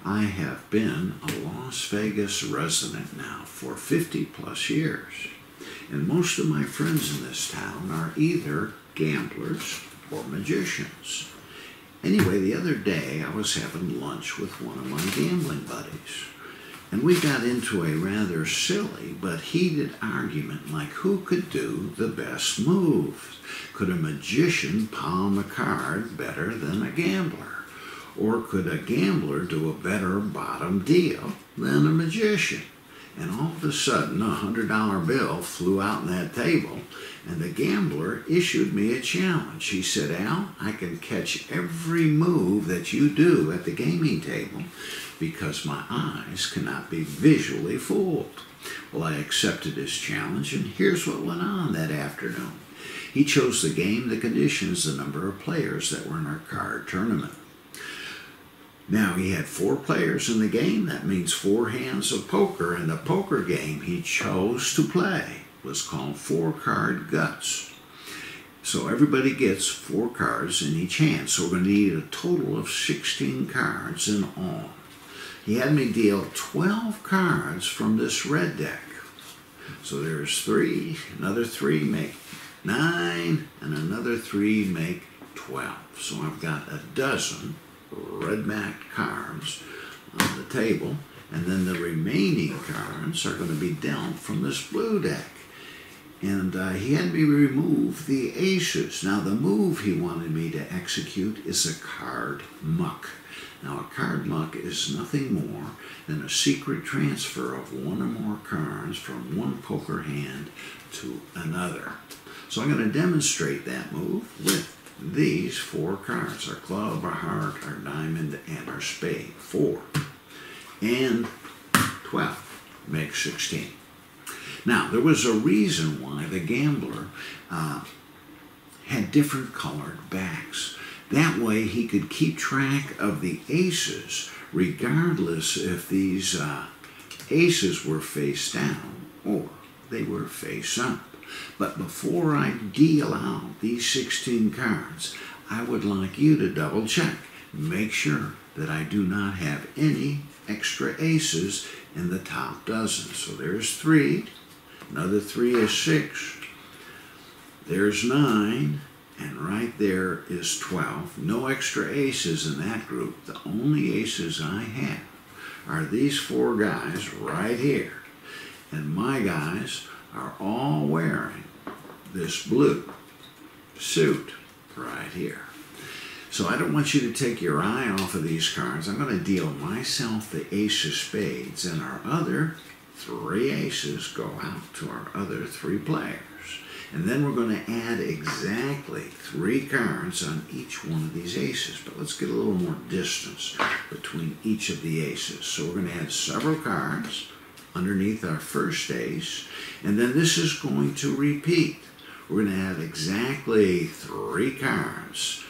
I have been a Las Vegas resident now for 50 plus years, and most of my friends in this town are either gamblers or magicians. Anyway, the other day I was having lunch with one of my gambling buddies, and we got into a rather silly but heated argument like who could do the best moves. Could a magician palm a card better than a gambler? Or could a gambler do a better bottom deal than a magician? And all of a sudden, a $100 bill flew out on that table, and the gambler issued me a challenge. He said, "Al, I can catch every move that you do at the gaming table because my eyes cannot be visually fooled." Well, I accepted his challenge, and here's what went on that afternoon. He chose the game, the conditions, the number of players that were in our card tournament. Now, he had 4 players in the game. That means 4 hands of poker, and the poker game he chose to play was called 4-card guts. So everybody gets 4 cards in each hand, so we're going to need a total of 16 cards in all. He had me deal 12 cards from this red deck. So there's 3, another 3 make 9, and another 3 make 12. So I've got a dozen red-backed cards on the table, and then the remaining cards are going to be dealt from this blue deck. And he had me remove the aces. Now, the move he wanted me to execute is a card muck. Now, a card muck is nothing more than a secret transfer of 1 or more cards from one poker hand to another. So I'm going to demonstrate that move with these 4 cards: our club, our heart, our diamond, and our spade. 4 and 12 make 16. Now, there was a reason why the gambler had different colored backs. That way he could keep track of the aces regardless if these aces were face down or they were face up. But before I deal out these 16 cards, I would like you to double check. Make sure that I do not have any extra aces in the top dozen. So there's 3, another 3 is 6, there's 9, and right there is 12. No extra aces in that group. The only aces I have are these 4 guys right here. And my guys are all wearing this blue suit right here. So I don't want you to take your eye off of these cards. I'm going to deal myself the ace of spades, and our other 3 aces go out to our other 3 players. And then we're going to add exactly 3 cards on each one of these aces. But let's get a little more distance between each of the aces. So we're going to add several cards underneath our first ace, and then this is going to repeat. We're going to add exactly 3 cards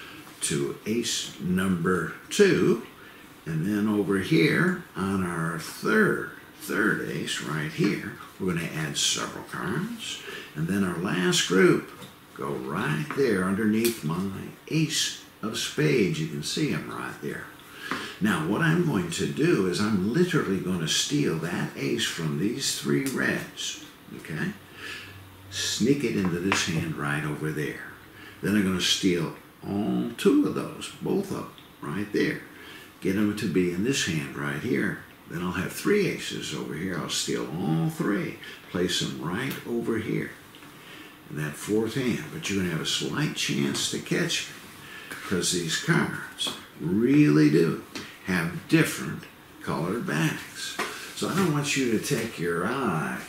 to ace number 2, and then over here on our third ace right here, we're going to add several cards, and then our last group go right there underneath my ace of spades. You can see them right there. Now, what I'm going to do is I'm literally going to steal that ace from these 3 reds, okay? Sneak it into this hand right over there. Then I'm going to steal all 2 of those, both of them, right there. Get them to be in this hand right here. Then I'll have 3 aces over here. I'll steal all 3, place them right over here in that 4th hand. But you're going to have a slight chance to catch me because these cards really do have different colored backs. So I don't want you to take your eye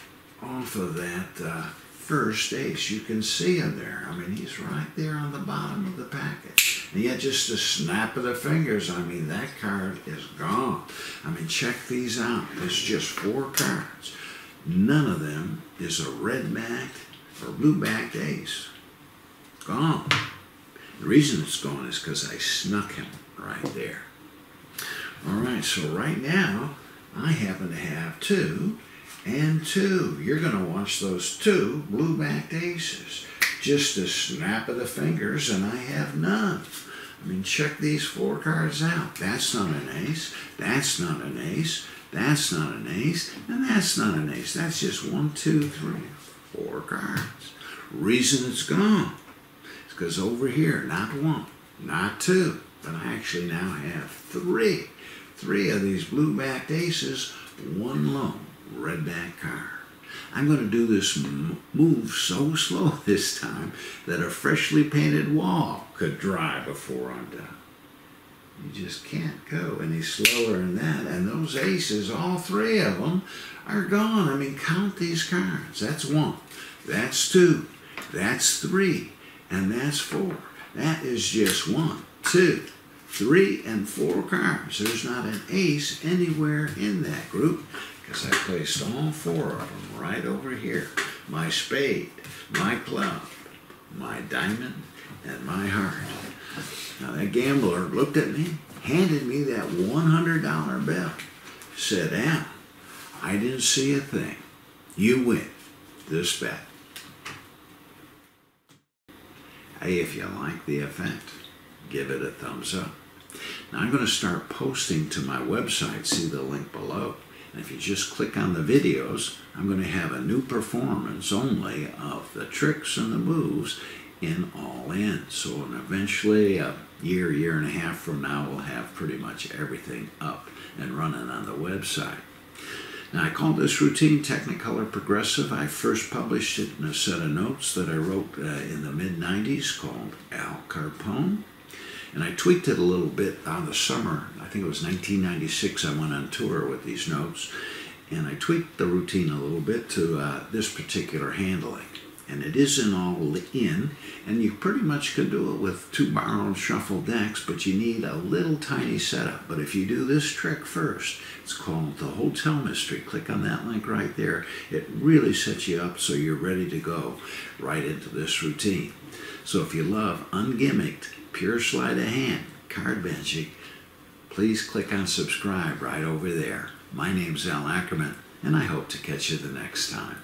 off of that first ace. You can see him there. I mean, he's right there on the bottom of the packet. And yet just a snap of the fingers, I mean, that card is gone. I mean, check these out. It's just 4 cards. None of them is a red-backed or blue-backed ace. Gone. The reason it's gone is because I snuck him right there. All right, so right now, I happen to have 2 and 2. You're going to watch those 2 blue-backed aces. Just a snap of the fingers, and I have none. I mean, check these 4 cards out. That's not an ace. That's not an ace. That's not an ace. And that's not an ace. That's just 1, 2, 3, 4 cards. Reason it's gone is because over here, not 1, not 2, but I actually now have 3. 3 of these blue-backed aces, 1 lone red-backed card. I'm going to do this move so slow this time that a freshly painted wall could dry before I'm done. You just can't go any slower than that. And those aces, all 3 of them, are gone. I mean, count these cards. That's 1. That's 2. That's 3. And that's 4. That is just 1, 2, 3, and 4 cards. There's not an ace anywhere in that group because I placed all 4 of them right over here. My spade, my club, my diamond, and my heart. Now that gambler looked at me, handed me that $100 bill, said, Al, I didn't see a thing. You win this bet. Hey, if you like the effect, give it a thumbs up. Now I'm going to start posting to my website, see the link below. And if you just click on the videos, I'm going to have a new performance only of the tricks and the moves in all in. So eventually, a year and a half from now, we'll have pretty much everything up and running on the website. Now, I call this routine Technicolor Progressive. I first published it in a set of notes that I wrote in the mid-90s called Al Cardpone. And I tweaked it a little bit on the summer. I think it was 1996. I went on tour with these notes. And I tweaked the routine a little bit to this particular handling. And it isn't all in, and you pretty much can do it with 2 borrowed shuffle decks, but you need a little tiny setup. But if you do this trick first, it's called the Hotel Mystery. Click on that link right there. It really sets you up so you're ready to go right into this routine. So if you love ungimmicked, pure sleight of hand, card magic, please click on subscribe right over there. My name's Allan Ackerman, and I hope to catch you the next time.